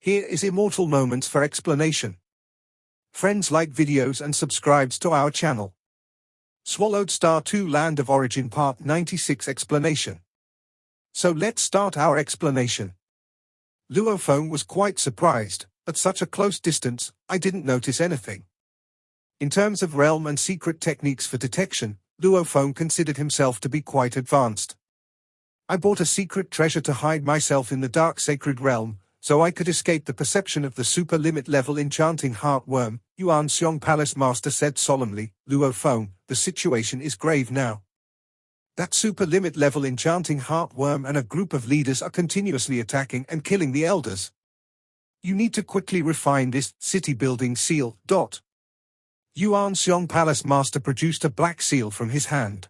Here is Immortal Moments for explanation. Friends, like videos and subscribes to our channel. Swallowed Star 2 Land of Origin Part 96 Explanation. So let's start our explanation. Luofeng was quite surprised. At such a close distance, I didn't notice anything. In terms of realm and secret techniques for detection, Luofeng considered himself to be quite advanced. I bought a secret treasure to hide myself in the dark sacred realm, so I could escape the perception of the super limit level enchanting heartworm, Yuan Xiong Palace Master said solemnly. Luofeng, the situation is grave now. That super limit level enchanting heartworm and a group of leaders are continuously attacking and killing the elders. You need to quickly refine this city building seal. Yuan Xiong Palace Master produced a black seal from his hand.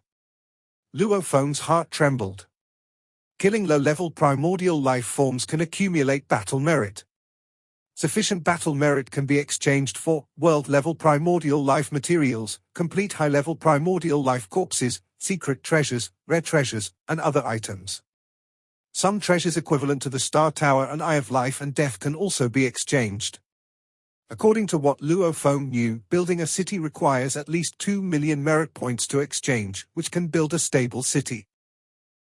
Luofeng's heart trembled. Killing low-level primordial life forms can accumulate battle merit. Sufficient battle merit can be exchanged for world-level primordial life materials, complete high-level primordial life corpses, secret treasures, rare treasures, and other items. Some treasures equivalent to the Star Tower and Eye of Life and Death can also be exchanged. According to what Luofeng knew, building a city requires at least 2 million merit points to exchange, which can build a stable city.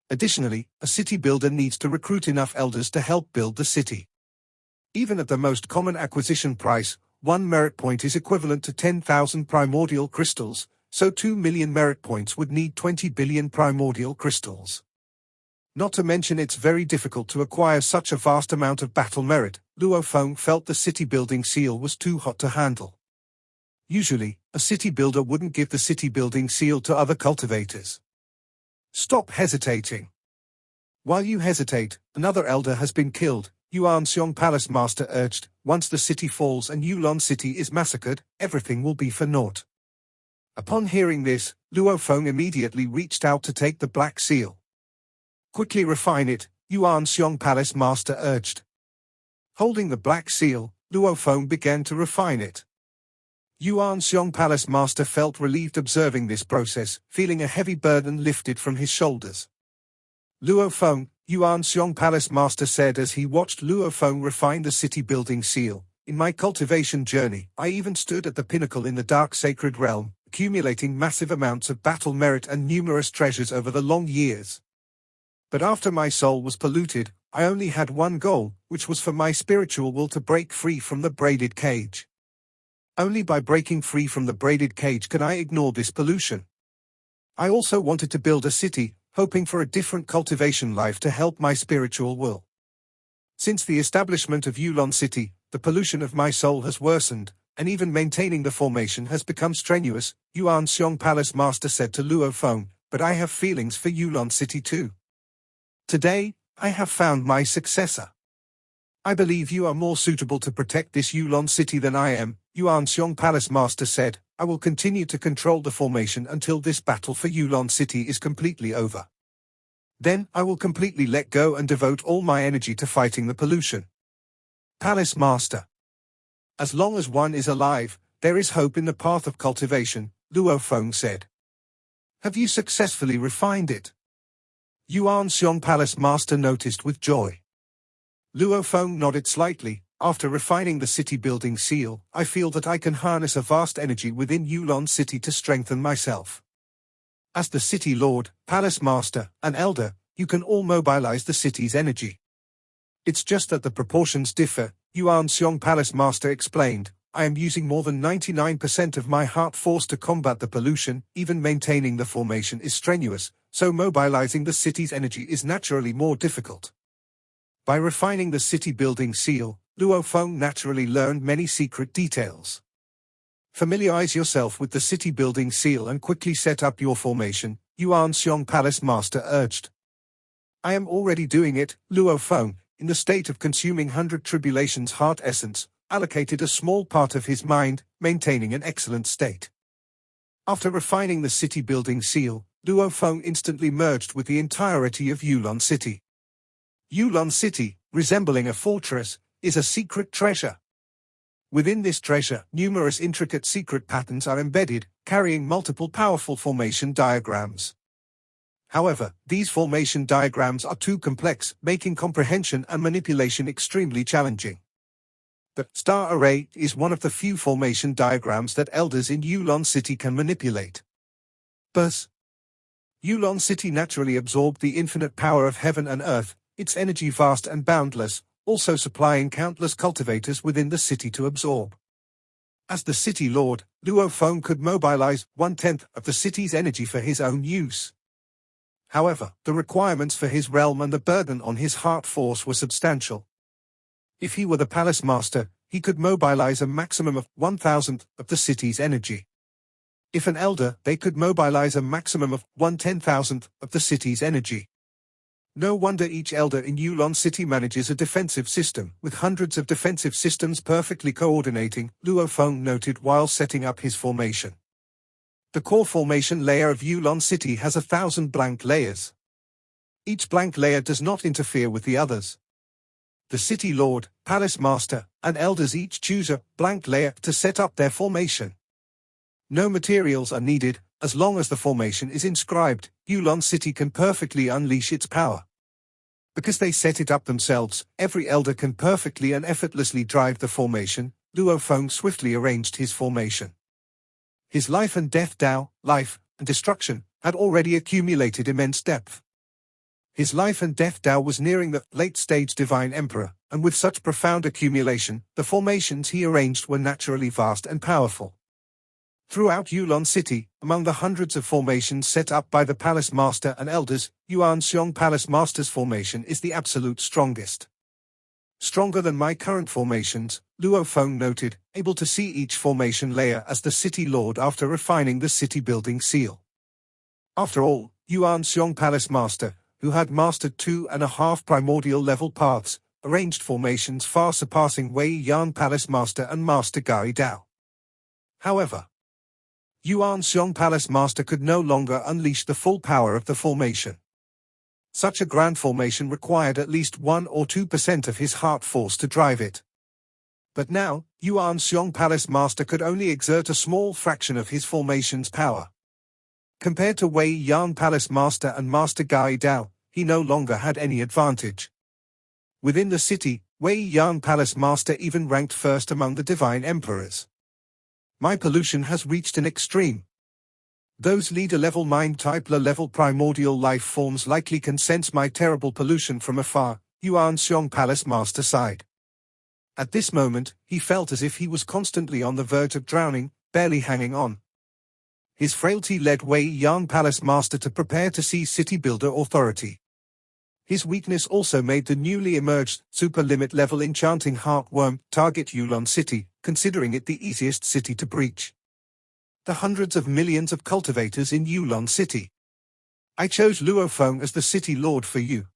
Additionally, a city builder needs to recruit enough elders to help build the city. Even at the most common acquisition price, 1 merit point is equivalent to 10,000 primordial crystals, so 2 million merit points would need 20 billion primordial crystals. Not to mention it's very difficult to acquire such a vast amount of battle merit. Luofeng felt the city building seal was too hot to handle. Usually, a city builder wouldn't give the city building seal to other cultivators. Stop hesitating. While you hesitate, another elder has been killed, Yuan Xiong Palace Master urged. Once the city falls and Yulan City is massacred, everything will be for naught. Upon hearing this, Luofeng immediately reached out to take the black seal. Quickly refine it, Yuan Xiong Palace Master urged. Holding the black seal, Luofeng began to refine it. Yuan Xiong Palace Master felt relieved observing this process, feeling a heavy burden lifted from his shoulders. Luofeng, Yuan Xiong Palace Master said as he watched Luofeng refine the city building seal. In my cultivation journey, I even stood at the pinnacle in the dark sacred realm, accumulating massive amounts of battle merit and numerous treasures over the long years. But after my soul was polluted, I only had one goal, which was for my spiritual will to break free from the braided cage. Only by breaking free from the braided cage can I ignore this pollution. I also wanted to build a city, hoping for a different cultivation life to help my spiritual will. Since the establishment of Yulan City, the pollution of my soul has worsened, and even maintaining the formation has become strenuous, Yuan Xiong Palace Master said to Luofeng, but I have feelings for Yulan City too. Today, I have found my successor. I believe you are more suitable to protect this Yulan City than I am, Yuan Xiong Palace Master said. I will continue to control the formation until this battle for Yulan City is completely over. Then, I will completely let go and devote all my energy to fighting the pollution. Palace Master. As long as one is alive, there is hope in the path of cultivation, Luofeng said. Have you successfully refined it? Yuan Xiong Palace Master noticed with joy. Luofeng nodded slightly. After refining the city building seal, I feel that I can harness a vast energy within Yulan City to strengthen myself. As the city lord, palace master, and elder, you can all mobilize the city's energy. It's just that the proportions differ, Yuan Xiong Palace Master explained. I am using more than 99% of my heart force to combat the pollution. Even maintaining the formation is strenuous, so mobilizing the city's energy is naturally more difficult. By refining the city building seal, Luofeng naturally learned many secret details. Familiarize yourself with the city building seal and quickly set up your formation, Yuan Xiong Palace Master urged. I am already doing it, Luofeng, in the state of consuming 100 Tribulation's heart essence, allocated a small part of his mind, maintaining an excellent state. After refining the city building seal, Luofeng instantly merged with the entirety of Yulan City. Yulan City, resembling a fortress, is a secret treasure. Within this treasure, numerous intricate secret patterns are embedded, carrying multiple powerful formation diagrams. However, these formation diagrams are too complex, making comprehension and manipulation extremely challenging. The star array is one of the few formation diagrams that elders in Yulan City can manipulate. Thus, Yulan City naturally absorbed the infinite power of heaven and earth, its energy vast and boundless, also supplying countless cultivators within the city to absorb. As the city lord, Luo Feng could mobilize 1/10 of the city's energy for his own use. However, the requirements for his realm and the burden on his heart force were substantial. If he were the palace master, he could mobilize a maximum of 1,000 of the city's energy. If an elder, they could mobilize a maximum of 1/10,000 of the city's energy. No wonder each elder in Yulan City manages a defensive system, with hundreds of defensive systems perfectly coordinating, Luo Feng noted while setting up his formation. The core formation layer of Yulan City has 1,000 blank layers. Each blank layer does not interfere with the others. The city lord, palace master, and elders each choose a blank layer to set up their formation. No materials are needed. As long as the formation is inscribed, Yulan City can perfectly unleash its power. Because they set it up themselves, every elder can perfectly and effortlessly drive the formation. Luo Feng swiftly arranged his formation. His life and death Tao, life and destruction, had already accumulated immense depth. His life and death Tao was nearing the late-stage Divine Emperor, and with such profound accumulation, the formations he arranged were naturally vast and powerful. Throughout Yulan City, among the hundreds of formations set up by the Palace Master and Elders, Yuan Xiong Palace Master's formation is the absolute strongest. Stronger than my current formations, Luo Feng noted, able to see each formation layer as the city lord after refining the city building seal. After all, Yuan Xiong Palace Master, who had mastered 2.5 primordial level paths, arranged formations far surpassing Wei Yan Palace Master and Master Gai Dao. However, Yuan Xiong Palace Master could no longer unleash the full power of the formation. Such a grand formation required at least 1 or 2% of his heart force to drive it. But now, Yuan Xiong Palace Master could only exert a small fraction of his formation's power. Compared to Wei Yan Palace Master and Master Gai Dao, he no longer had any advantage. Within the city, Wei Yan Palace Master even ranked first among the Divine Emperors. My pollution has reached an extreme. Those leader-level mind-type low-level primordial life forms likely can sense my terrible pollution from afar, Yuan Xiong Palace Master sighed. At this moment, he felt as if he was constantly on the verge of drowning, barely hanging on. His frailty led Wei Yan Palace Master to prepare to seize City Builder authority. His weakness also made the newly emerged super-limit level enchanting heartworm target Yulan City, considering it the easiest city to breach. The hundreds of millions of cultivators in Yulan City. I chose Luo Feng as the city lord for you.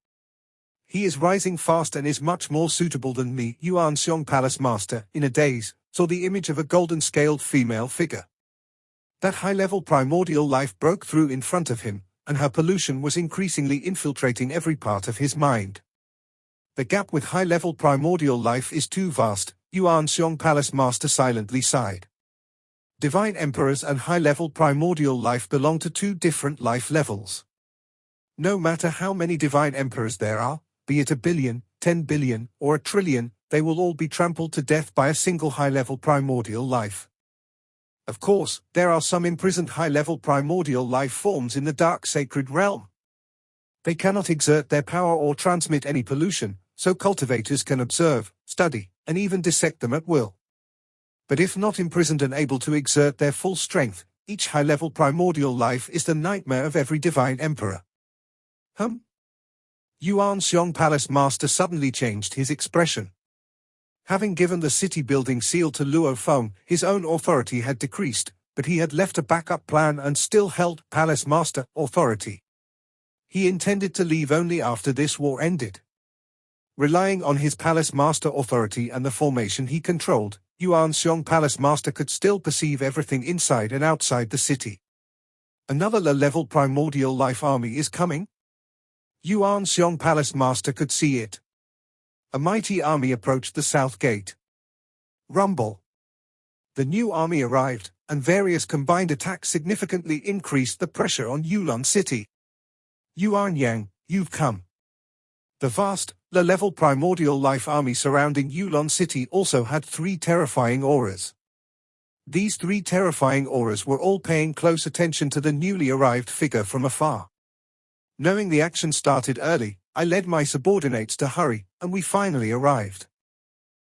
He is rising fast and is much more suitable than me. Yuan Xiong Palace Master, in a daze, saw the image of a golden-scaled female figure. That high-level primordial life broke through in front of him, and her pollution was increasingly infiltrating every part of his mind. The gap with high-level primordial life is too vast, Yuan Xiong Palace Master silently sighed. Divine Emperors and high-level primordial life belong to two different life levels. No matter how many Divine Emperors there are, be it 1 billion, 10 billion, or 1 trillion, they will all be trampled to death by a single high-level primordial life. Of course, there are some imprisoned high-level primordial life forms in the dark sacred realm. They cannot exert their power or transmit any pollution, so cultivators can observe, study, and even dissect them at will. But if not imprisoned and able to exert their full strength, each high-level primordial life is the nightmare of every Divine Emperor. Yuan Xiong Palace Master suddenly changed his expression. Having given the city-building seal to Luo Feng, his own authority had decreased, but he had left a backup plan and still held Palace Master authority. He intended to leave only after this war ended. Relying on his Palace Master authority and the formation he controlled, Yuan Xiong Palace Master could still perceive everything inside and outside the city. Another low-level primordial life army is coming? Yuan Xiong Palace Master could see it. A mighty army approached the south gate. Rumble. The new army arrived, and various combined attacks significantly increased the pressure on Yulan City. Yuan Yang, you've come. The vast, low-level primordial life army surrounding Yulan City also had 3 terrifying auras. These 3 terrifying auras were all paying close attention to the newly arrived figure from afar. Knowing the action started early, I led my subordinates to hurry, and we finally arrived.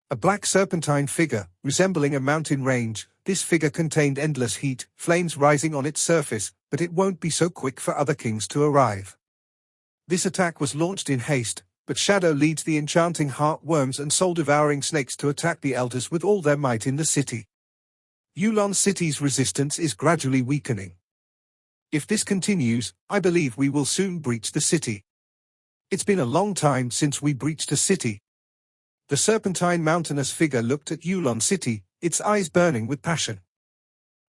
A black serpentine figure, resembling a mountain range, this figure contained endless heat, flames rising on its surface, but it won't be so quick for other kings to arrive. This attack was launched in haste, but Shadow leads the enchanting heartworms and soul-devouring snakes to attack the elders with all their might in the city. Yulan City's resistance is gradually weakening. If this continues, I believe we will soon breach the city. It's been a long time since we breached a city. The serpentine mountainous figure looked at Yulan City, its eyes burning with passion.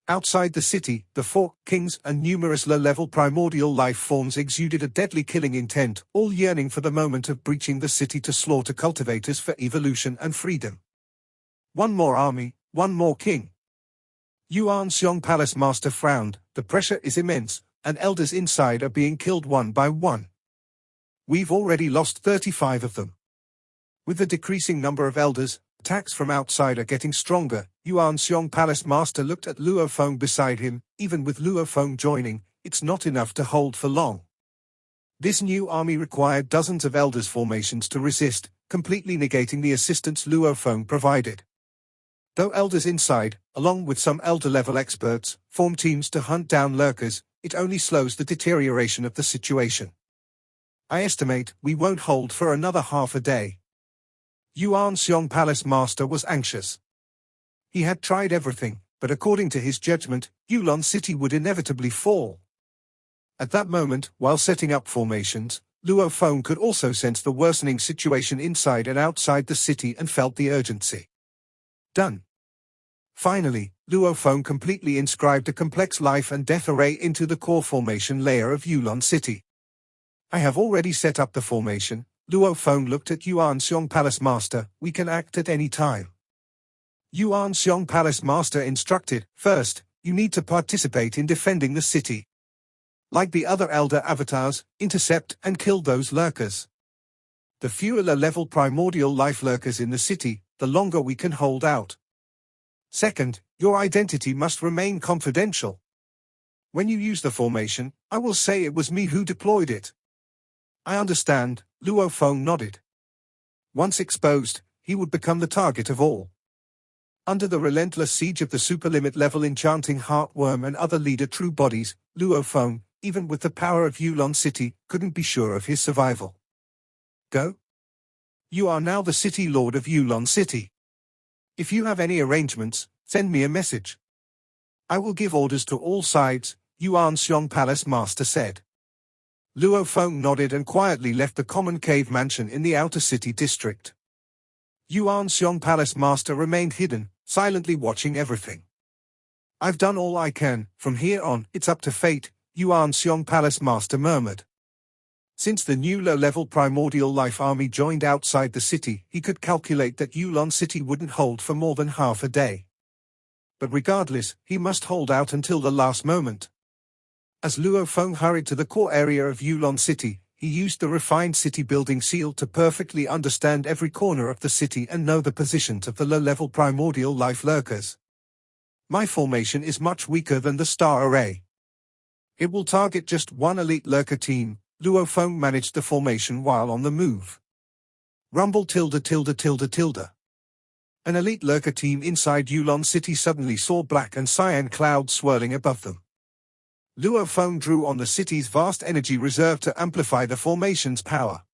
Outside the city, the 4 kings and numerous low-level primordial life forms exuded a deadly killing intent, all yearning for the moment of breaching the city to slaughter cultivators for evolution and freedom. One more army, one more king. Yuan Xiong Palace Master frowned. The pressure is immense, and elders inside are being killed one by one. We've already lost 35 of them. With the decreasing number of elders, attacks from outside are getting stronger. Yuan Xiong Palace Master looked at Luo Feng beside him. Even with Luo Feng joining, it's not enough to hold for long. This new army required dozens of elders formations to resist, completely negating the assistance Luo Feng provided. Though elders inside, along with some elder-level experts, form teams to hunt down lurkers, it only slows the deterioration of the situation. I estimate we won't hold for another half a day. Yuan Xiong Palace Master was anxious. He had tried everything, but according to his judgment, Yulan City would inevitably fall. At that moment, while setting up formations, Luo Feng could also sense the worsening situation inside and outside the city and felt the urgency. Done. Finally, Luo Feng completely inscribed a complex life and death array into the core formation layer of Yulan City. I have already set up the formation. Luo Feng looked at Yuan Xiong Palace Master. We can act at any time. Yuan Xiong Palace Master instructed, first, you need to participate in defending the city. Like the other elder avatars, intercept and kill those lurkers. The fewer low-level primordial life lurkers in the city, the longer we can hold out. Second, your identity must remain confidential. When you use the formation, I will say it was me who deployed it. I understand, Luo Feng nodded. Once exposed, he would become the target of all. Under the relentless siege of the superlimit level enchanting heartworm and other leader true bodies, Luo Feng, even with the power of Yulan City, couldn't be sure of his survival. Go. You are now the city lord of Yulan City. If you have any arrangements, send me a message. I will give orders to all sides, Yuan Xiong Palace Master said. Luo Feng nodded and quietly left the common cave mansion in the outer city district. Yuan Xiong Palace Master remained hidden, silently watching everything. I've done all I can. From here on, it's up to fate, Yuan Xiong Palace Master murmured. Since the new low-level primordial life army joined outside the city, he could calculate that Yulan City wouldn't hold for more than half a day. But regardless, he must hold out until the last moment. As Luo Feng hurried to the core area of Yulan City, he used the refined city building seal to perfectly understand every corner of the city and know the positions of the low-level primordial life lurkers. My formation is much weaker than the star array. It will target just one elite lurker team. Luo Feng managed the formation while on the move. Rumble tilde tilde tilde tilde. An elite lurker team inside Yulan City suddenly saw black and cyan clouds swirling above them. Luo Feng drew on the city's vast energy reserve to amplify the formation's power.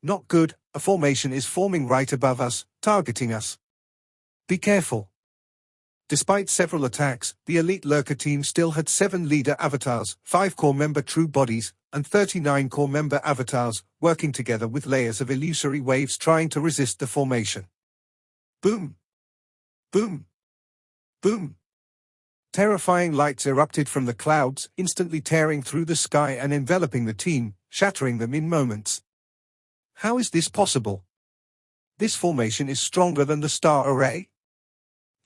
Not good, a formation is forming right above us, targeting us. Be careful. Despite several attacks, the elite lurker team still had 7 leader avatars, 5 core member true bodies, and 39 core member avatars, working together with layers of illusory waves trying to resist the formation. Boom! Boom! Boom! Terrifying lights erupted from the clouds, instantly tearing through the sky and enveloping the team, shattering them in moments. How is this possible? This formation is stronger than the star array?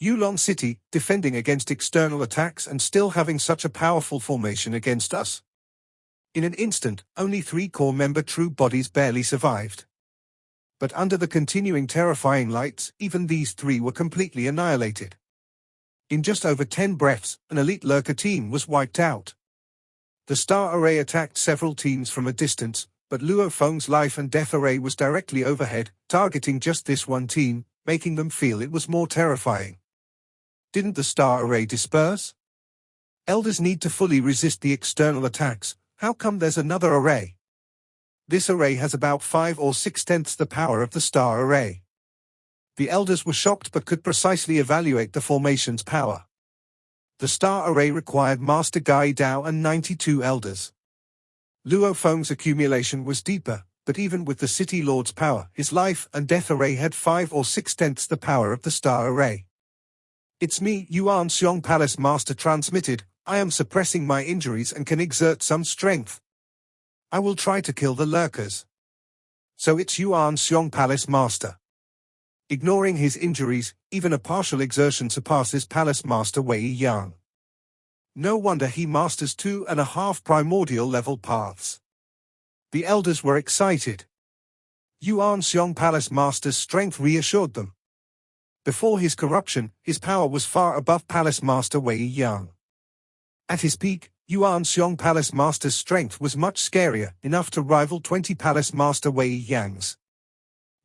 Yulan City, defending against external attacks and still having such a powerful formation against us. In an instant, only 3 core member true bodies barely survived. But under the continuing terrifying lights, even these 3 were completely annihilated. In just over 10 breaths, an elite lurker team was wiped out. The star array attacked several teams from a distance, but Luo Feng's life and death array was directly overhead, targeting just this one team, making them feel it was more terrifying. Didn't the star array disperse? Elders need to fully resist the external attacks. How come there's another array? This array has about 5 or 6/10 the power of the star array. The elders were shocked but could precisely evaluate the formation's power. The star array required Master Gai Dao and 92 elders. Luo Feng's accumulation was deeper, but even with the City Lord's power, his life and death array had 5 or 6/10 the power of the star array. It's me, Yuan Xiong Palace Master transmitted. I am suppressing my injuries and can exert some strength. I will try to kill the lurkers. So it's Yuan Xiong Palace Master. Ignoring his injuries, even a partial exertion surpasses Palace Master Wei Yang. No wonder he masters 2.5 primordial level paths. The elders were excited. Yuan Xiong Palace Master's strength reassured them. Before his corruption, his power was far above Palace Master Wei Yang. At his peak, Yuan Xiong Palace Master's strength was much scarier, enough to rival 20 Palace Master Wei Yang's.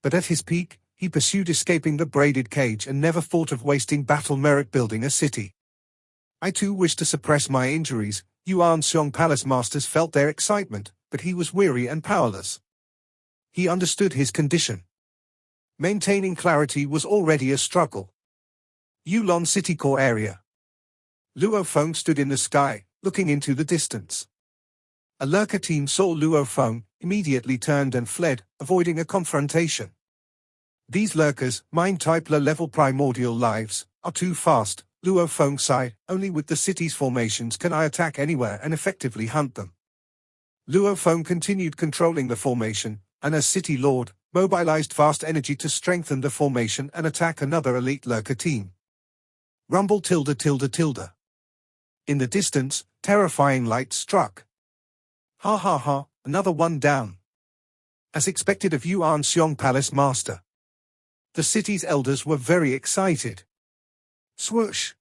But at his peak, he pursued escaping the braided cage and never thought of wasting battle merit building a city. I too wished to suppress my injuries. Yuan Xiong Palace Masters felt their excitement, but he was weary and powerless. He understood his condition. Maintaining clarity was already a struggle. Yulan City Core Area. Luo Feng stood in the sky, looking into the distance. A lurker team saw Luo Feng, immediately turned and fled, avoiding a confrontation. These lurkers, mind-type low-level primordial lives, are too fast, Luo Feng sighed. Only with the city's formations can I attack anywhere and effectively hunt them. Luo Feng continued controlling the formation, and as City Lord, mobilized vast energy to strengthen the formation and attack another elite lurker team. Rumble tilde tilde tilde. In the distance, terrifying lights struck. Ha ha ha, another one down. As expected of Yuan Xiong Palace Master. The city's elders were very excited. Swoosh!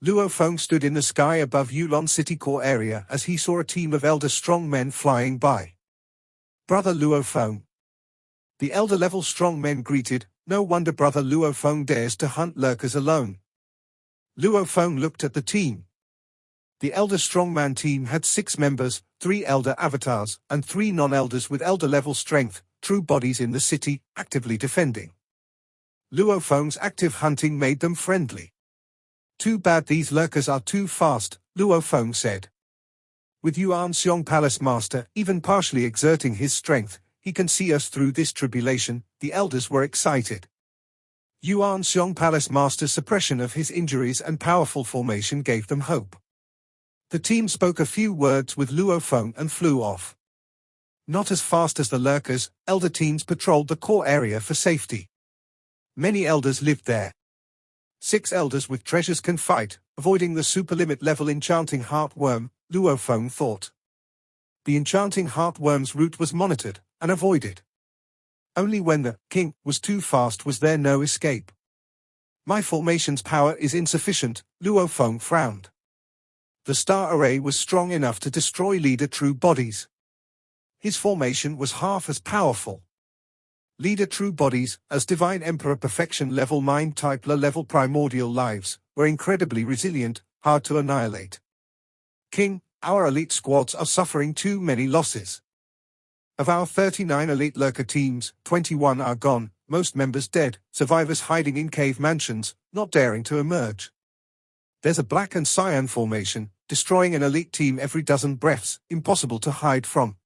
Luo Feng stood in the sky above Yulan City Core Area as he saw a team of elder strong men flying by. Brother Luo Feng. The elder-level strong men greeted. No wonder Brother Luo Feng dares to hunt lurkers alone. Luo Feng looked at the team. The elder strongman team had 6 members, 3 elder avatars, and 3 non-elders with elder-level strength, true bodies in the city, actively defending. Luo Feng's active hunting made them friendly. Too bad these lurkers are too fast, Luo Feng said. With Yuan Xiong Palace Master even partially exerting his strength, he can see us through this tribulation. The elders were excited. Yuan Xiong Palace Master's suppression of his injuries and powerful formation gave them hope. The team spoke a few words with Luo Feng and flew off. Not as fast as the lurkers, elder teams patrolled the core area for safety. Many elders lived there. 6 elders with treasures can fight, avoiding the superlimit level enchanting heartworm, Luo Feng thought. The enchanting heartworm's route was monitored and avoided. Only when the king was too fast was there no escape. My formation's power is insufficient, Luo Feng frowned. The star array was strong enough to destroy leader true bodies. His formation was half as powerful. Leader true bodies, as Divine Emperor Perfection level mind type low-level primordial lives, were incredibly resilient, hard to annihilate. King, our elite squads are suffering too many losses. Of our 39 elite lurker teams, 21 are gone, most members dead, survivors hiding in cave mansions, not daring to emerge. There's a black and cyan formation, destroying an elite team every dozen breaths, impossible to hide from.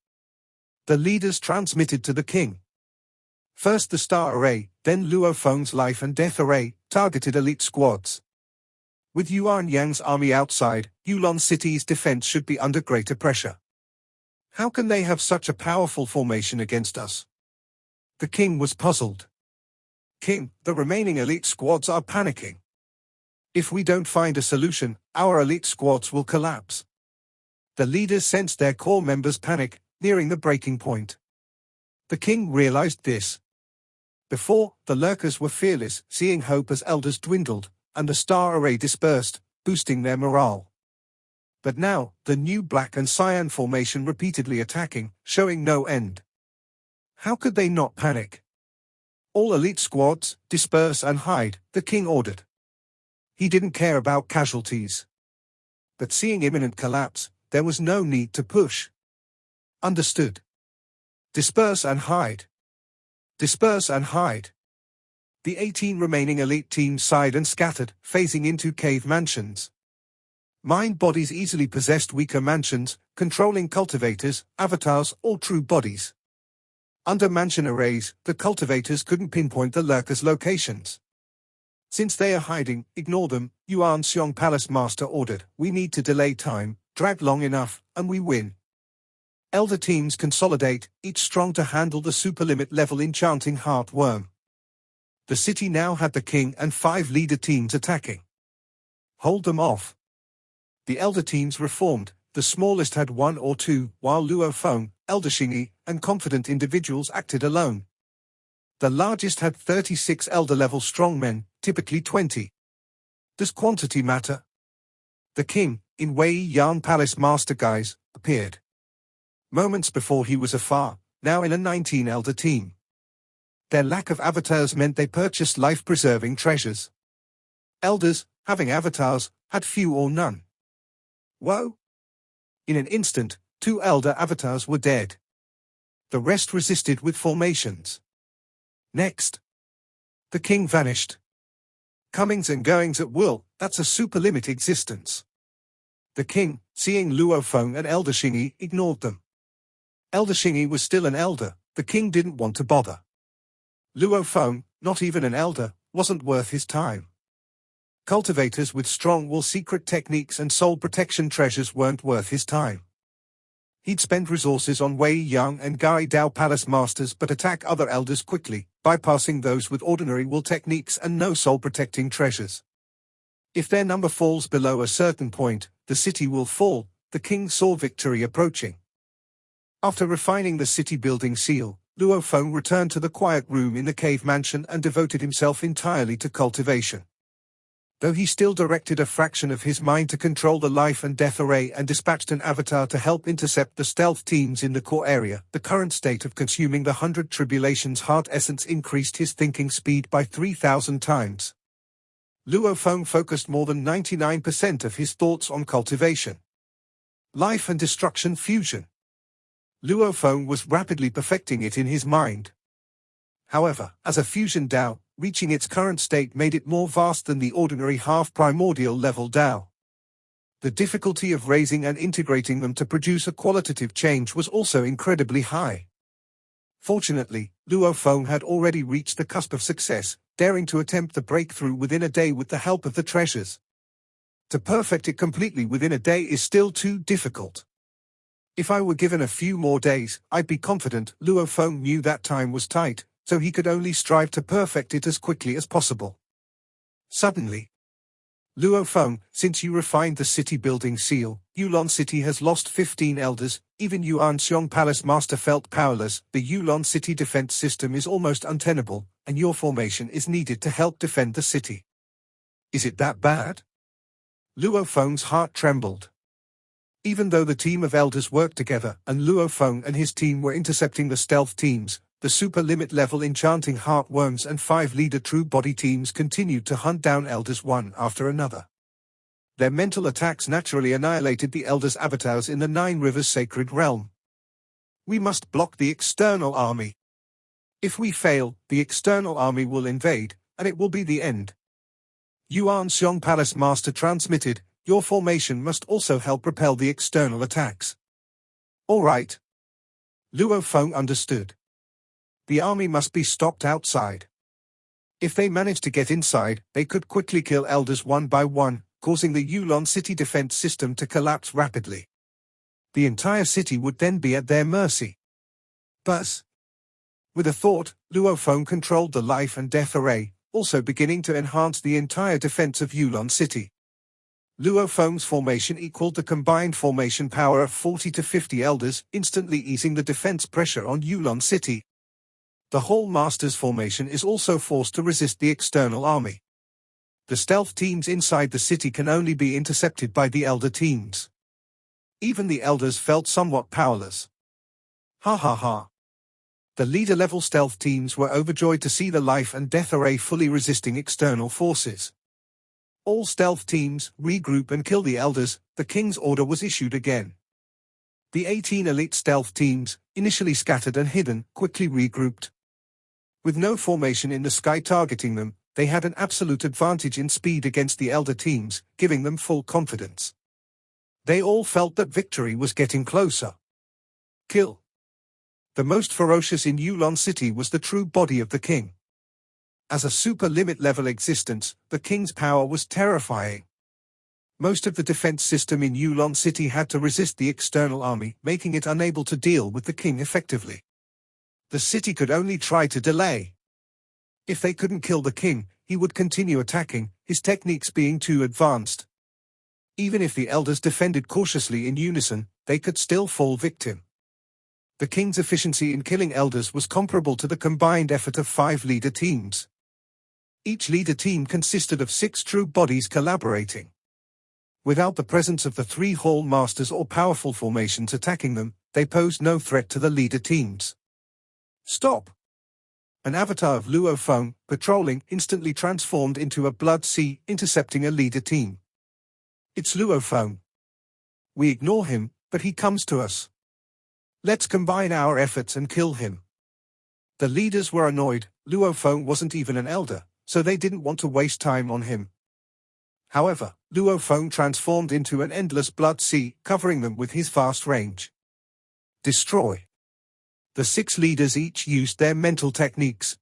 The leaders transmitted to the king. First the star array, then Luo Feng's life and death array, targeted elite squads. With Yuan Yang's army outside, Yulan City's defense should be under greater pressure. How can they have such a powerful formation against us? The king was puzzled. King, the remaining elite squads are panicking. If we don't find a solution, our elite squads will collapse. The leaders sensed their core members' panic, nearing the breaking point. The king realized this. Before, the lurkers were fearless, seeing hope as elders dwindled, and the star array dispersed, boosting their morale. But now, the new black and cyan formation repeatedly attacking, showing no end. How could they not panic? All elite squads, disperse and hide, the king ordered. He didn't care about casualties. But seeing imminent collapse, there was no need to push. Understood. Disperse and hide. Disperse and hide. The 18 remaining elite teams sighed and scattered, phasing into cave mansions. Mind bodies easily possessed weaker mansions, controlling cultivators, avatars, or true bodies. Under mansion arrays, the cultivators couldn't pinpoint the lurkers' locations. Since they are hiding, ignore them, Yuan Xiong Palace Master ordered. We need to delay time, drag long enough, and we win. Elder teams consolidate, each strong to handle the superlimit level enchanting heartworm. The city now had the king and 5 leader teams attacking. Hold them off. The elder teams reformed, the smallest had 1 or 2, while Luo Feng, Elder Xingyi, and confident individuals acted alone. The largest had 36 elder-level strongmen, typically 20. Does quantity matter? The king, in Wei Yan Palace Master guise, appeared. Moments before he was afar, now in a 19-elder team. Their lack of avatars meant they purchased life-preserving treasures. Elders, having avatars, had few or none. Whoa! In an instant, 2 elder avatars were dead. The rest resisted with formations. Next. The king vanished. Comings and goings at will, that's a superlimit existence. The king, seeing Luo Feng and Elder Xingyi, ignored them. Elder Xingyi was still an elder, the king didn't want to bother. Luo Feng, not even an elder, wasn't worth his time. Cultivators with strong will secret techniques and soul protection treasures weren't worth his time. He'd spend resources on Wei Yang and Gai Dao Palace Masters but attack other elders quickly, bypassing those with ordinary will techniques and no soul-protecting treasures. If their number falls below a certain point, the city will fall, the king saw victory approaching. After refining the city-building seal, Luo Feng returned to the quiet room in the cave mansion and devoted himself entirely to cultivation. Though he still directed a fraction of his mind to control the life and death array and dispatched an avatar to help intercept the stealth teams in the core area, the current state of consuming the 100 Tribulations heart essence increased his thinking speed by 3,000 times. Luo Feng focused more than 99% of his thoughts on cultivation. Life and destruction fusion. Luo Feng was rapidly perfecting it in his mind. However, as a fusion Dao, reaching its current state made it more vast than the ordinary half-primordial level Dao. The difficulty of raising and integrating them to produce a qualitative change was also incredibly high. Fortunately, Luo Feng had already reached the cusp of success, daring to attempt the breakthrough within a day with the help of the treasures. To perfect it completely within a day is still too difficult. If I were given a few more days, I'd be confident. Luo Feng knew that time was tight, so he could only strive to perfect it as quickly as possible. Suddenly. Luo Feng, since you refined the city-building seal, Yulan City has lost 15 elders, even Yuan Xiong Palace Master felt powerless. The Yulan City defense system is almost untenable, and your formation is needed to help defend the city. Is it that bad? Luo Feng's heart trembled. Even though the team of elders worked together, and Luo Feng and his team were intercepting the stealth teams, the super-limit level enchanting heartworms and 5 leader true body teams continued to hunt down elders one after another. Their mental attacks naturally annihilated the elders' avatars in the 9 Rivers Sacred Realm. We must block the external army. If we fail, the external army will invade, and it will be the end. Yuan Xiong Palace Master transmitted, your formation must also help repel the external attacks. All right. Luo Feng understood. The army must be stopped outside. If they manage to get inside, they could quickly kill elders one by one, causing the Yulan city defense system to collapse rapidly. The entire city would then be at their mercy. Buzz. With a thought, Luo Feng controlled the life and death array, also beginning to enhance the entire defense of Yulan city. Luo Feng's formation equaled the combined formation power of 40 to 50 elders, instantly easing the defense pressure on Yulan City. The Hall Master's formation is also forced to resist the external army. The stealth teams inside the city can only be intercepted by the elder teams. Even the elders felt somewhat powerless. Ha ha ha. The leader-level stealth teams were overjoyed to see the life and death array fully resisting external forces. All stealth teams, regroup and kill the elders, the king's order was issued again. The 18 elite stealth teams, initially scattered and hidden, quickly regrouped. With no formation in the sky targeting them, they had an absolute advantage in speed against the elder teams, giving them full confidence. They all felt that victory was getting closer. Kill. The most ferocious in Yulan City was the true body of the king. As a super limit level existence, the king's power was terrifying. Most of the defense system in Yulan City had to resist the external army, making it unable to deal with the king effectively. The city could only try to delay. If they couldn't kill the king, he would continue attacking, his techniques being too advanced. Even if the elders defended cautiously in unison, they could still fall victim. The king's efficiency in killing elders was comparable to the combined effort of 5 leader teams. Each leader team consisted of 6 true bodies collaborating. Without the presence of the 3 Hall Masters or powerful formations attacking them, they posed no threat to the leader teams. Stop! An avatar of Luo Feng, patrolling, instantly transformed into a blood sea, intercepting a leader team. It's Luo Feng. We ignore him, but he comes to us. Let's combine our efforts and kill him. The leaders were annoyed. Luo Feng wasn't even an elder, so they didn't want to waste time on him. However, Luo Feng transformed into an endless blood sea, covering them with his vast range. Destroy. The 6 leaders each used their mental techniques.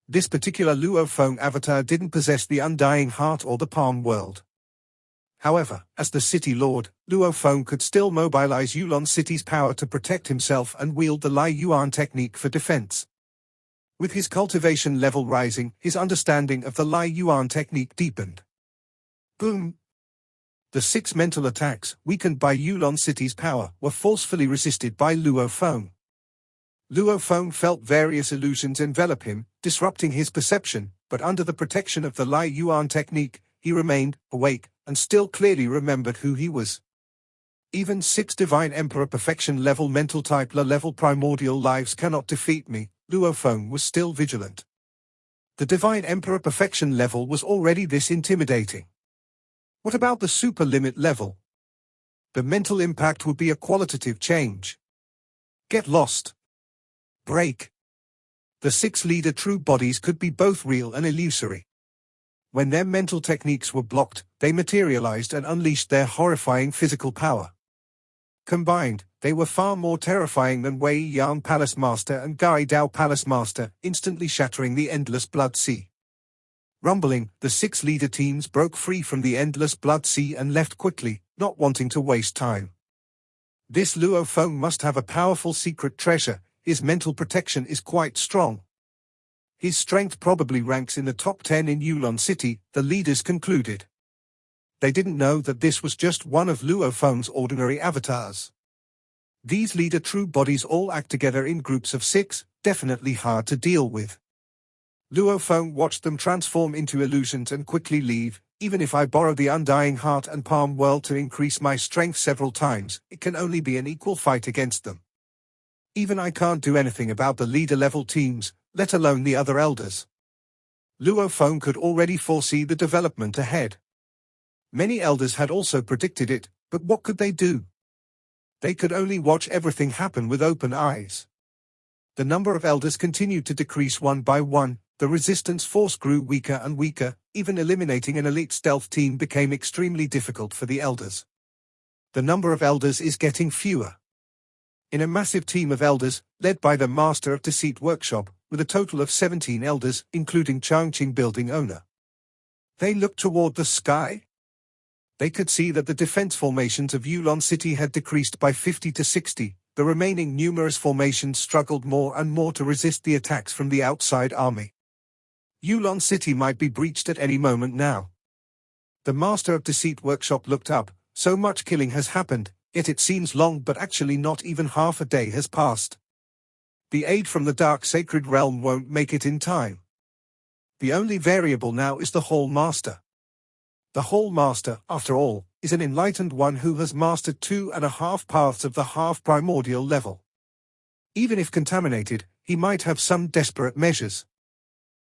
This particular Luo Feng avatar didn't possess the Undying Heart or the Palm World. However, as the city lord, Luo Feng could still mobilize Yulan City's power to protect himself and wield the Lai Yuan technique for defense. With his cultivation level rising, his understanding of the Lai Yuan technique deepened. Boom! The 6 mental attacks, weakened by Yulan City's power, were forcefully resisted by Luo Feng. Luo Feng felt various illusions envelop him, disrupting his perception, but under the protection of the Lai Yuan technique, he remained awake, and still clearly remembered who he was. Even 6 Divine Emperor Perfection level mental type level primordial lives cannot defeat me, Luo Feng was still vigilant. The Divine Emperor Perfection level was already this intimidating. What about the super limit level? The mental impact would be a qualitative change. Get lost. Break. The 6 leader true bodies could be both real and illusory. When their mental techniques were blocked, they materialized and unleashed their horrifying physical power. Combined, they were far more terrifying than Wei Yan Palace Master and Gai Dao Palace Master, instantly shattering the endless blood sea. Rumbling, the 6 leader teams broke free from the endless blood sea and left quickly, not wanting to waste time. This Luo Feng must have a powerful secret treasure. His mental protection is quite strong. His strength probably ranks in the top 10 in Yulan City, the leaders concluded. They didn't know that this was just one of Luo Feng's ordinary avatars. These leader true bodies all act together in groups of 6, definitely hard to deal with. Luo Feng watched them transform into illusions and quickly leave. Even if I borrow the Undying Heart and Palm World to increase my strength several times, it can only be an equal fight against them. Even I can't do anything about the leader-level teams, let alone the other elders. Luo Feng could already foresee the development ahead. Many elders had also predicted it, but what could they do? They could only watch everything happen with open eyes. The number of elders continued to decrease one by one, the resistance force grew weaker and weaker, even eliminating an elite stealth team became extremely difficult for the elders. The number of elders is getting fewer. In a massive team of elders, led by the Master of Deceit Workshop, with a total of 17 elders, including Changqing building owner. They looked toward the sky. They could see that the defense formations of Yulan City had decreased by 50 to 60, the remaining numerous formations struggled more and more to resist the attacks from the outside army. Yulan City might be breached at any moment now. The Master of Deceit workshop looked up. So much killing has happened, yet it seems long, but actually not even half a day has passed. The aid from the Dark Sacred Realm won't make it in time. The only variable now is the Hall Master. The Hall Master, after all, is an enlightened one who has mastered 2.5 paths of the half-primordial level. Even if contaminated, he might have some desperate measures.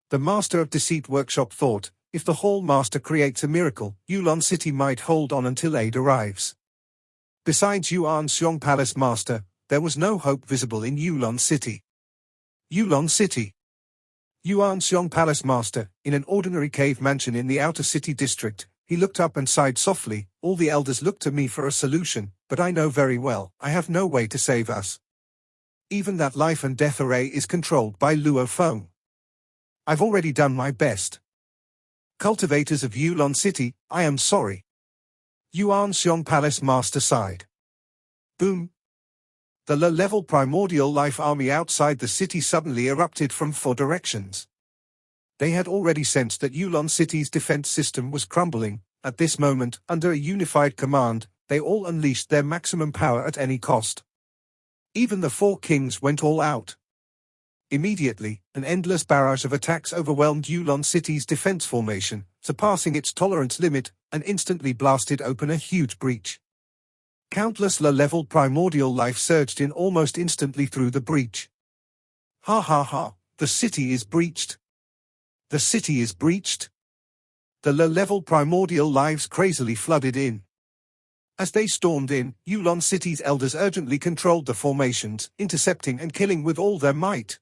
The Master of Deceit workshop thought, if the Hall Master creates a miracle, Yulan City might hold on until aid arrives. Besides Yuan Xiong Palace Master, there was no hope visible in Yulan City. Yulan City. Yuan Xiong Palace Master, in an ordinary cave mansion in the outer city district, he looked up and sighed softly. All the elders look to me for a solution, but I know very well, I have no way to save us. Even that life and death array is controlled by Luo Feng. I've already done my best. Cultivators of Yulan City, I am sorry. Yuan Xiong Palace Master sighed. Boom. The low-level primordial life army outside the city suddenly erupted from 4 directions. They had already sensed that Yulan City's defense system was crumbling. At this moment, under a unified command, they all unleashed their maximum power at any cost. Even the 4 kings went all out. Immediately, an endless barrage of attacks overwhelmed Yulan City's defense formation, surpassing its tolerance limit, and instantly blasted open a huge breach. Countless low-level primordial life surged in almost instantly through the breach. Ha ha ha, the city is breached. The city is breached. The low-level primordial lives crazily flooded in. As they stormed in, Yulan City's elders urgently controlled the formations, intercepting and killing with all their might.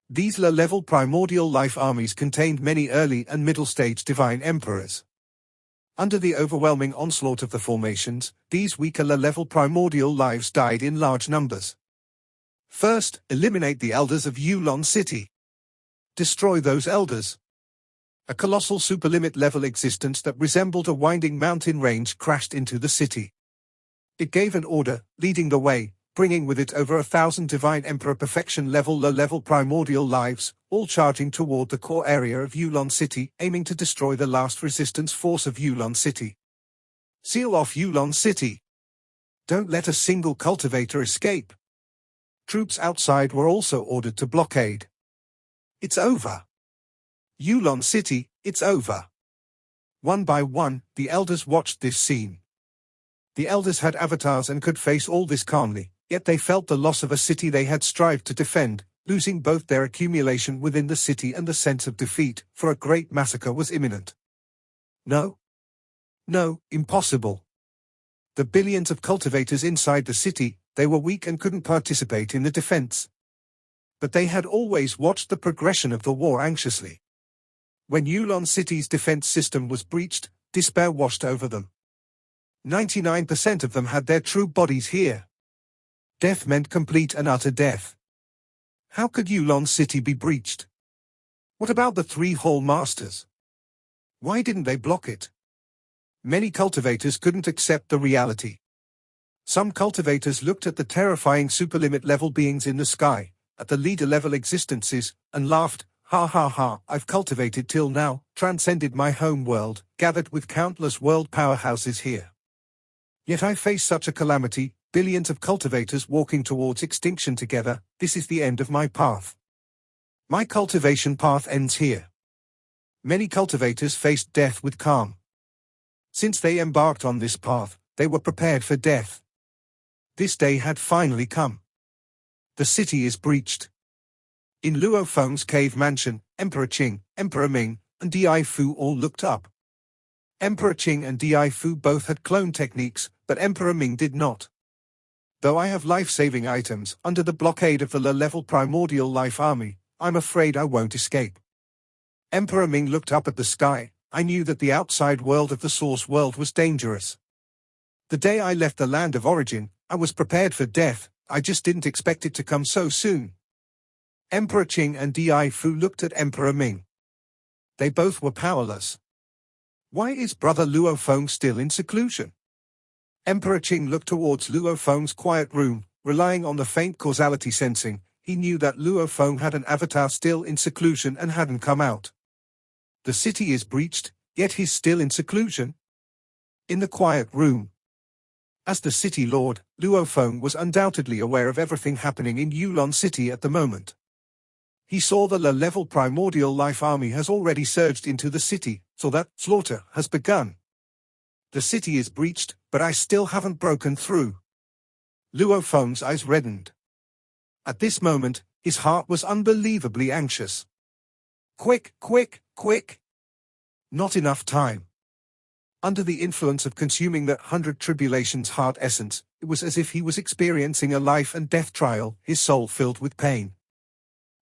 These low-level primordial life armies contained many early and middle-stage divine emperors. Under the overwhelming onslaught of the formations, these weaker low-level primordial lives died in large numbers. First, eliminate the elders of Yulan City. Destroy those elders. A colossal superlimit level existence that resembled a winding mountain range crashed into the city. It gave an order, leading the way, bringing with it over 1,000 divine emperor perfection level low-level primordial lives, all charging toward the core area of Yulan City, aiming to destroy the last resistance force of Yulan City. Seal off Yulan City. Don't let a single cultivator escape. Troops outside were also ordered to blockade. It's over. Yulan City, it's over. One by one, the elders watched this scene. The elders had avatars and could face all this calmly, yet they felt the loss of a city they had strived to defend, losing both their accumulation within the city and the sense of defeat, for a great massacre was imminent. No. No, impossible. The billions of cultivators inside the city, they were weak and couldn't participate in the defense. But they had always watched the progression of the war anxiously. When Yulan City's defense system was breached, despair washed over them. 99% of them had their true bodies here. Death meant complete and utter death. How could Yulan City be breached? What about the 3 Hall Masters? Why didn't they block it? Many cultivators couldn't accept the reality. Some cultivators looked at the terrifying superlimit level beings in the sky, at the leader level existences, and laughed. Ha ha ha, I've cultivated till now, transcended my home world, gathered with countless world powerhouses here. Yet I face such a calamity, billions of cultivators walking towards extinction together. This is the end of my path. My cultivation path ends here. Many cultivators faced death with calm. Since they embarked on this path, they were prepared for death. This day had finally come. The city is breached. In Luo Feng's cave mansion, Emperor Qing, Emperor Ming, and Di Fu all looked up. Emperor Qing and Di Fu both had clone techniques, but Emperor Ming did not. Though I have life-saving items, under the blockade of the low-level primordial life army, I'm afraid I won't escape. Emperor Ming looked up at the sky. I knew that the outside world of the source world was dangerous. The day I left the land of origin, I was prepared for death, I just didn't expect it to come so soon. Emperor Qing and Di Fu looked at Emperor Ming. They both were powerless. Why is Brother Luo Feng still in seclusion? Emperor Qing looked towards Luo Feng's quiet room, relying on the faint causality sensing. He knew that Luo Feng had an avatar still in seclusion and hadn't come out. The city is breached, Yet he's still in seclusion. In the quiet room. As the city lord, Luo Feng was undoubtedly aware of everything happening in Yulan City at the moment. He saw the low-level primordial life army has already surged into the city, so that slaughter has begun. The city is breached, but I still haven't broken through. Luo Feng's eyes reddened. At this moment, his heart was unbelievably anxious. Quick, quick, quick! Not enough time. Under the influence of consuming the 100 Tribulations heart essence, it was as if he was experiencing a life and death trial, his soul filled with pain.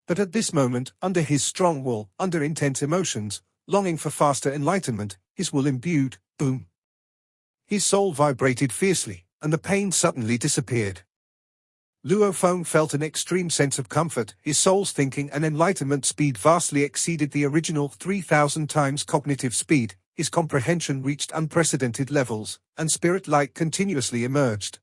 But at this moment, under his strong will, under intense emotions, longing for faster enlightenment, his will imbued, boom. His soul vibrated fiercely, and the pain suddenly disappeared. Luo Feng felt an extreme sense of comfort. His soul's thinking and enlightenment speed vastly exceeded the original 3,000 times cognitive speed. His comprehension reached unprecedented levels, and spirit light continuously emerged.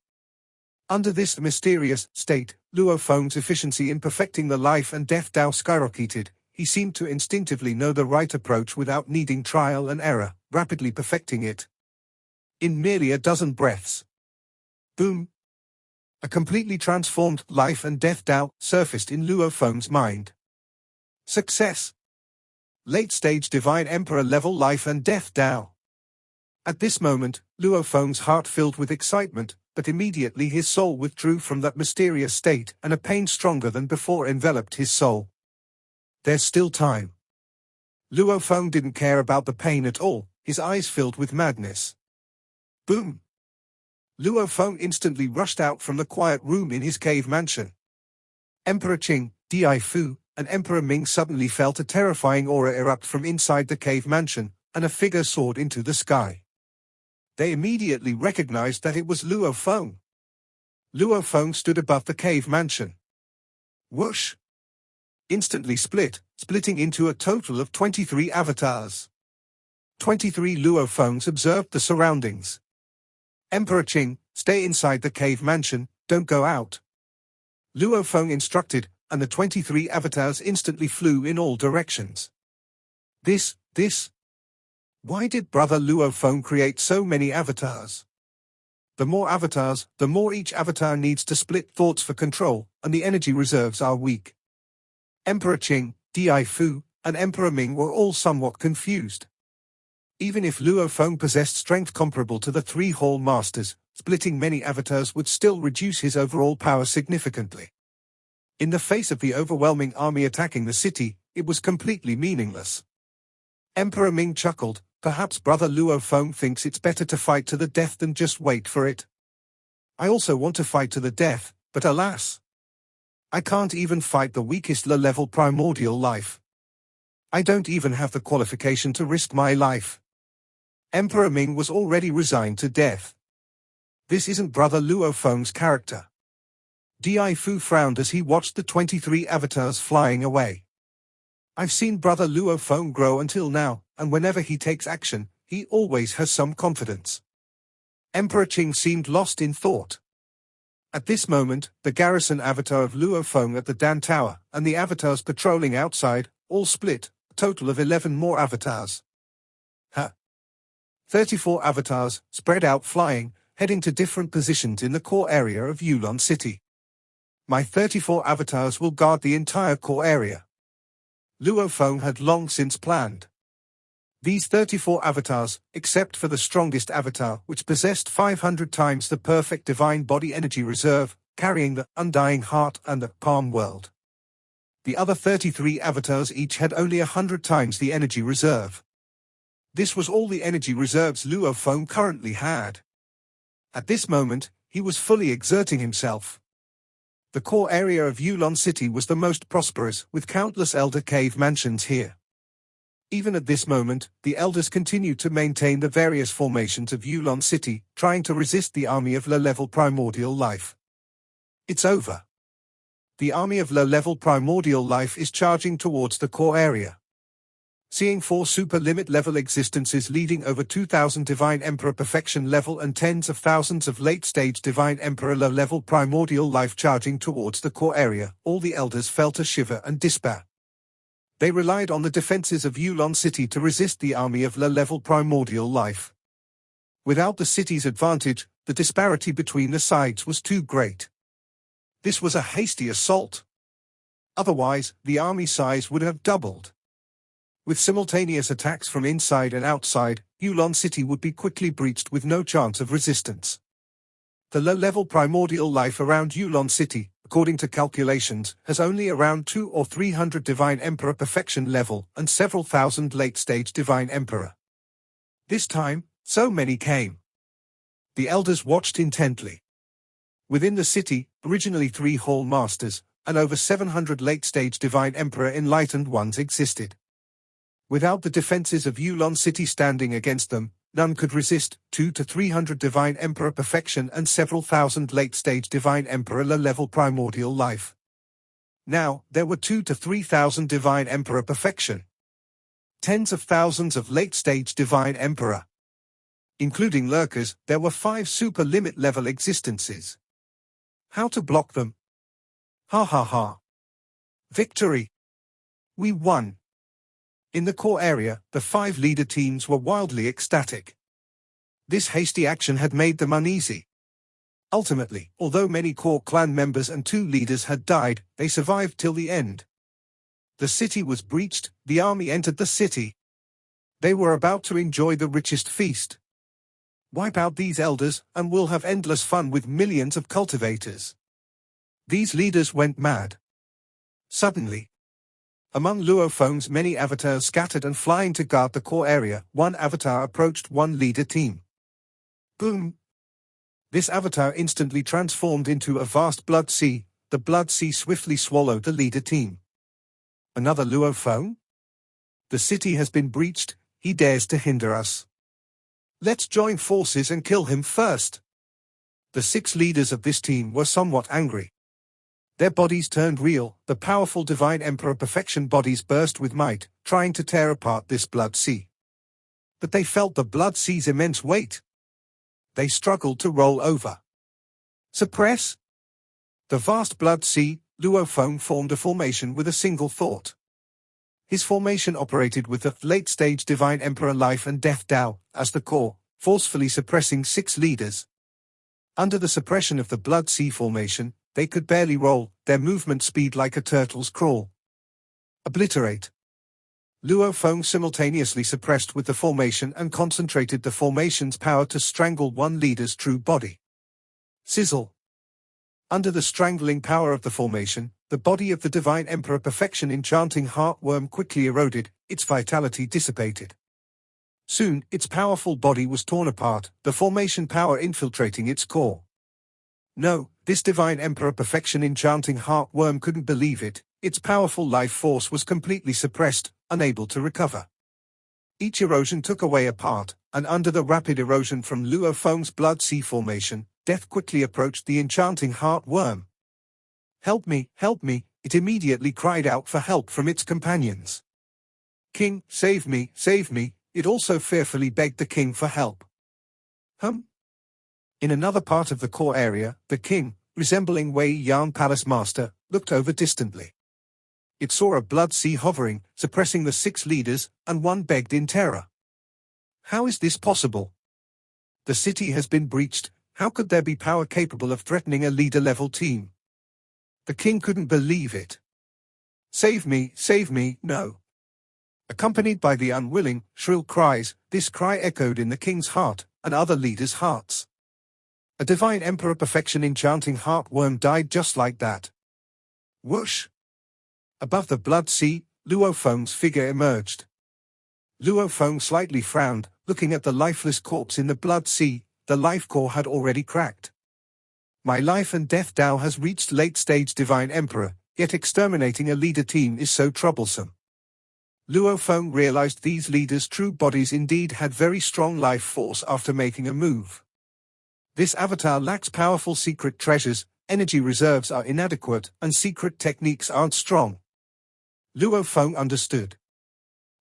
Under this mysterious state, Luo Feng's efficiency in perfecting the life and death Tao skyrocketed. He seemed to instinctively know the right approach without needing trial and error, rapidly perfecting it. In merely a dozen breaths. Boom! A completely transformed life and death Tao surfaced in Luo Feng's mind. Success! Late-stage Divine Emperor level life and death Tao. At this moment, Luo Feng's heart filled with excitement, but immediately his soul withdrew from that mysterious state, and a pain stronger than before enveloped his soul. There's still time. Luo Feng didn't care about the pain at all, his eyes filled with madness. Boom! Luo Feng instantly rushed out from the quiet room in his cave mansion. Emperor Qing, Di Fu, and Emperor Ming suddenly felt a terrifying aura erupt from inside the cave mansion, and a figure soared into the sky. They immediately recognized that it was Luo Feng. Luo Feng stood above the cave mansion. Whoosh! Instantly splitting into a total of 23 avatars. 23 Luo Fengs observed the surroundings. Emperor Qing, stay inside the cave mansion, don't go out. Luo Feng instructed, and the 23 avatars instantly flew in all directions. This. Why did Brother Luo Feng create so many avatars? The more avatars, the more each avatar needs to split thoughts for control, and the energy reserves are weak. Emperor Qing, Di Fu, and Emperor Ming were all somewhat confused. Even if Luo Feng possessed strength comparable to the three Hall Masters, splitting many avatars would still reduce his overall power significantly. In the face of the overwhelming army attacking the city, it was completely meaningless. Emperor Ming chuckled, perhaps Brother Luo Feng thinks it's better to fight to the death than just wait for it. I also want to fight to the death, but alas! I can't even fight the weakest low-level primordial life. I don't even have the qualification to risk my life. Emperor Ming was already resigned to death. This isn't Brother Luo Feng's character. Di Fu frowned as he watched the 23 avatars flying away. I've seen Brother Luo Feng grow until now, and whenever he takes action, he always has some confidence. Emperor Qing seemed lost in thought. At this moment, the garrison avatar of Luo Feng at the Dan Tower, and the avatars patrolling outside, all split, a total of 11 more avatars. 34 avatars, spread out flying, heading to different positions in the core area of Yulan City. My 34 avatars will guard the entire core area. Luo Feng had long since planned. These 34 avatars, except for the strongest avatar which possessed 500 times the perfect divine body energy reserve, carrying the undying heart and the palm world. The other 33 avatars each had only 100 times the energy reserve. This was all the energy reserves Luo Feng currently had. At this moment, he was fully exerting himself. The core area of Yulan City was the most prosperous, with countless elder cave mansions here. Even at this moment, the elders continued to maintain the various formations of Yulan City, trying to resist the army of low-level primordial life. It's over. The army of low-level primordial life is charging towards the core area. Seeing 4 super-limit-level existences leading over 2,000 Divine Emperor perfection level and tens of thousands of late-stage Divine Emperor low-level primordial life charging towards the core area, all the elders felt a shiver and despair. They relied on the defenses of Yulan city to resist the army of low-level primordial life. Without the city's advantage, the disparity between the sides was too great. This was a hasty assault. Otherwise, the army size would have doubled. With simultaneous attacks from inside and outside, Yulan city would be quickly breached with no chance of resistance. The low-level primordial life around Yulan city, according to calculations, has only around 200 or 300 Divine Emperor perfection level and several thousand late-stage Divine Emperor. This time, so many came. The elders watched intently. Within the city, originally 3 Hall Masters, and over 700 late-stage Divine Emperor Enlightened Ones existed. Without the defenses of Yulan city standing against them, none could resist 200 to 300 Divine Emperor perfection and several thousand late-stage Divine Emperor low-level primordial life. Now, there were 2,000 to 3,000 Divine Emperor perfection. Tens of thousands of late-stage Divine Emperor. Including lurkers, there were 5 super limit level existences. How to block them? Ha ha ha. Victory! We won! In the core area, the 5 leader teams were wildly ecstatic. This hasty action had made them uneasy. Ultimately, although many core clan members and 2 leaders had died, they survived till the end. The city was breached, the army entered the city. They were about to enjoy the richest feast. Wipe out these elders, and we'll have endless fun with millions of cultivators. These leaders went mad. Suddenly, among Luophong's many avatars scattered and flying to guard the core area, one avatar approached one leader team. Boom! This avatar instantly transformed into a vast blood sea. The blood sea swiftly swallowed the leader team. Another Luophong? The city has been breached, he dares to hinder us. Let's join forces and kill him first. The 6 leaders of this team were somewhat angry. Their bodies turned real, the powerful Divine Emperor perfection bodies burst with might, trying to tear apart this blood sea. But they felt the blood sea's immense weight. They struggled to roll over. Suppress? The vast blood sea, Luophong formed a formation with a single thought. His formation operated with the late-stage Divine Emperor life and death Tao as the core, forcefully suppressing 6 leaders. Under the suppression of the blood sea formation, they could barely roll, their movement speed like a turtle's crawl. Obliterate. Luophong simultaneously suppressed with the formation and concentrated the formation's power to strangle one leader's true body. Sizzle. Under the strangling power of the formation, the body of the Divine Emperor perfection enchanting heartworm quickly eroded, its vitality dissipated. Soon, its powerful body was torn apart, the formation power infiltrating its core. No, this Divine Emperor perfection enchanting heartworm couldn't believe it, its powerful life force was completely suppressed, unable to recover. Each erosion took away a part, and under the rapid erosion from Luophong's blood sea formation, death quickly approached the enchanting heartworm. Help me, it immediately cried out for help from its companions. King, save me, it also fearfully begged the king for help. In another part of the core area, the king, resembling Wei Yan Palace Master, looked over distantly. It saw a blood sea hovering, suppressing the 6 leaders, and one begged in terror. How is this possible? The city has been breached, how could there be power capable of threatening a leader-level team? The king couldn't believe it. Save me, no. Accompanied by the unwilling, shrill cries, this cry echoed in the king's heart, and other leaders' hearts. A Divine Emperor perfection enchanting heartworm died just like that. Whoosh! Above the blood sea, Luophong's figure emerged. Luophong slightly frowned, looking at the lifeless corpse in the blood sea. The life core had already cracked. My life and death Tao has reached late-stage Divine Emperor, yet exterminating a leader team is so troublesome. Luophong realized these leaders' true bodies indeed had very strong life force after making a move. This avatar lacks powerful secret treasures, energy reserves are inadequate, and secret techniques aren't strong. Luophong understood.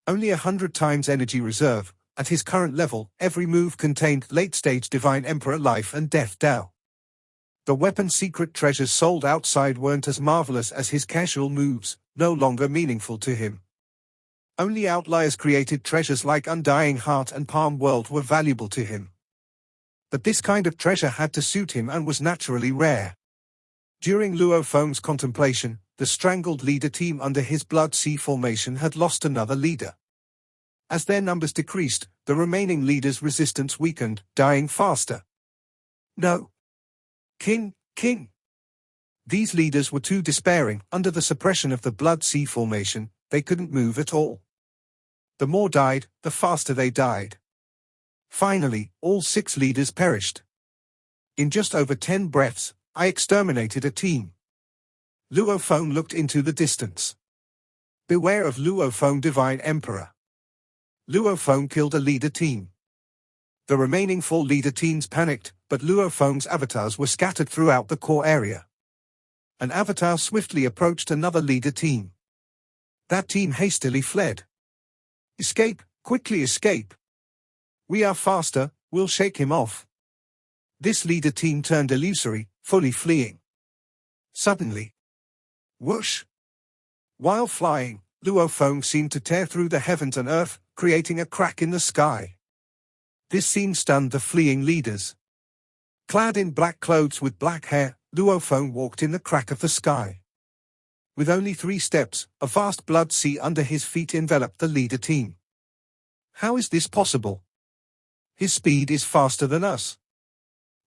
Only 100 times energy reserve, at his current level, every move contained late-stage Divine Emperor life and death Tao. The weapon secret treasures sold outside weren't as marvelous as his casual moves, no longer meaningful to him. Only outliers created treasures like Undying Heart and Palm World were valuable to him. But this kind of treasure had to suit him and was naturally rare. During Luo Feng's contemplation, the strangled leader team under his Blood Sea formation had lost another leader. As their numbers decreased, the remaining leaders' resistance weakened, dying faster. No. King. These leaders were too despairing. Under the suppression of the Blood Sea formation, they couldn't move at all. The more died, the faster they died. Finally, all 6 leaders perished. In just over 10 breaths, I exterminated a team. Luo Feng looked into the distance. Beware of Luo Feng, Divine Emperor. Luo Feng killed a leader team. The remaining 4 leader teams panicked, but Luo Feng's avatars were scattered throughout the core area. An avatar swiftly approached another leader team. That team hastily fled. Escape, quickly escape. We are faster, we'll shake him off. This leader team turned illusory, fully fleeing. Suddenly. Whoosh! While flying, Luo Feng seemed to tear through the heavens and earth, creating a crack in the sky. This scene stunned the fleeing leaders. Clad in black clothes with black hair, Luo Feng walked in the crack of the sky. With only 3 steps, a vast blood sea under his feet enveloped the leader team. How is this possible? His speed is faster than us.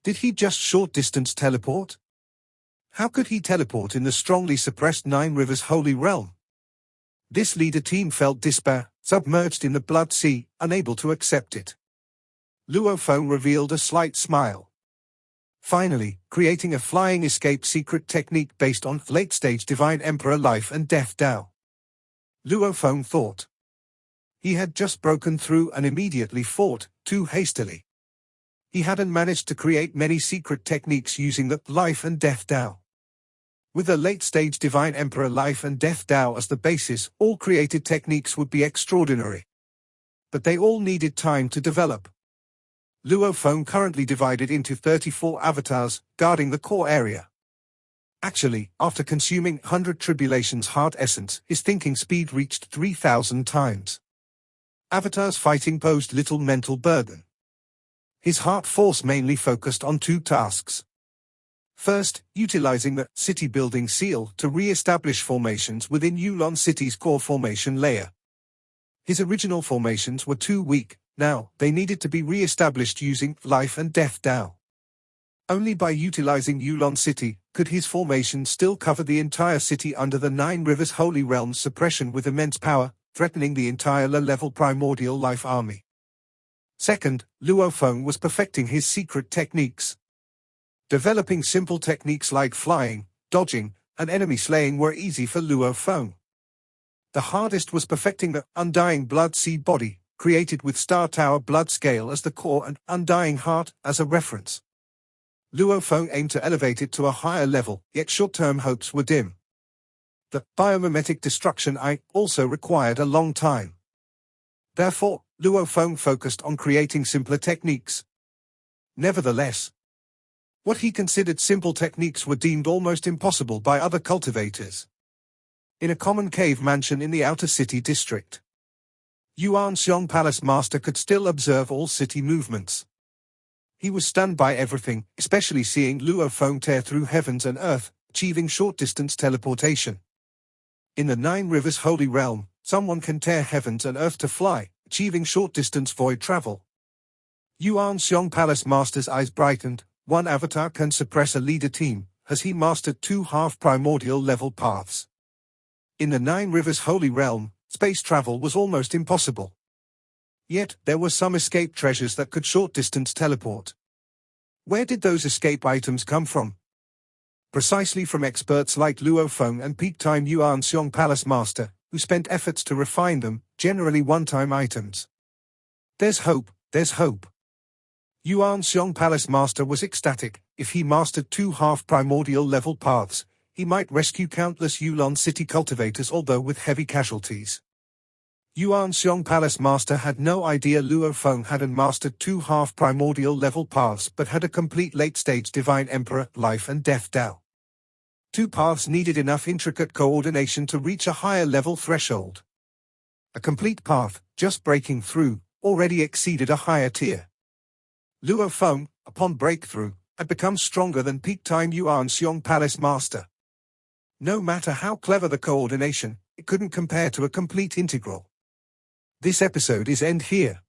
Did he just short-distance teleport? How could he teleport in the strongly suppressed 9 Rivers Holy Realm? This leader team felt despair, submerged in the blood sea, unable to accept it. Luo Feng revealed a slight smile. Finally, creating a flying escape secret technique based on late-stage Divine Emperor life and death Dao. Luo Feng thought. He had just broken through and immediately fought, too hastily. He hadn't managed to create many secret techniques using the life and death Dao. With a late-stage Divine Emperor life and death Dao as the basis, all created techniques would be extraordinary. But they all needed time to develop. Luo Feng currently divided into 34 avatars, guarding the core area. Actually, after consuming 100 Tribulation's heart essence, his thinking speed reached 3,000 times. Avatars fighting posed little mental burden. His heart force mainly focused on 2 tasks. First, utilizing the city-building seal to re-establish formations within Yulan City's core formation layer. His original formations were too weak. Now, they needed to be re-established using life and death Dao. Only by utilizing Yulan City could his formation still cover the entire city under the 9 Rivers Holy Realm's suppression with immense power, threatening the entire low-level primordial life army. Second, Luo Feng was perfecting his secret techniques. Developing simple techniques like flying, dodging, and enemy slaying were easy for Luo Feng. The hardest was perfecting the Undying Blood Sea body, created with Star Tower blood scale as the core and Undying Heart as a reference. Luo Feng aimed to elevate it to a higher level, yet short-term hopes were dim. The biomimetic destruction also required a long time. Therefore, Luo Feng focused on creating simpler techniques. Nevertheless, what he considered simple techniques were deemed almost impossible by other cultivators. In a common cave mansion in the outer city district, Yuan Xiong Palace Master could still observe all city movements. He was stunned by everything, especially seeing Luo Feng tear through heavens and earth, achieving short-distance teleportation. In the 9 Rivers Holy Realm, someone can tear heavens and earth to fly, achieving short-distance void travel. Yuan Xiong Palace Master's eyes brightened. One avatar can suppress a leader team, as he mastered 2 half-primordial level paths. In the 9 Rivers Holy Realm, space travel was almost impossible. Yet, there were some escape treasures that could short-distance teleport. Where did those escape items come from? Precisely from experts like Luo Feng and peak-time Yuan Xiong Palace Master, who spent efforts to refine them, generally one-time items. There's hope, there's hope. Yuan Xiong Palace Master was ecstatic. If he mastered 2 half-primordial level paths, he might rescue countless Yulan City cultivators, although with heavy casualties. Yuan Xiong Palace Master had no idea Luo Feng hadn't mastered 2 half-primordial level paths but had a complete late-stage Divine Emperor life and death Dao. 2 paths needed enough intricate coordination to reach a higher level threshold. A complete path, just breaking through, already exceeded a higher tier. Luo Feng, upon breakthrough, had become stronger than peak-time Yuan Xiong Palace Master. No matter how clever the coordination, it couldn't compare to a complete integral. This episode is end here.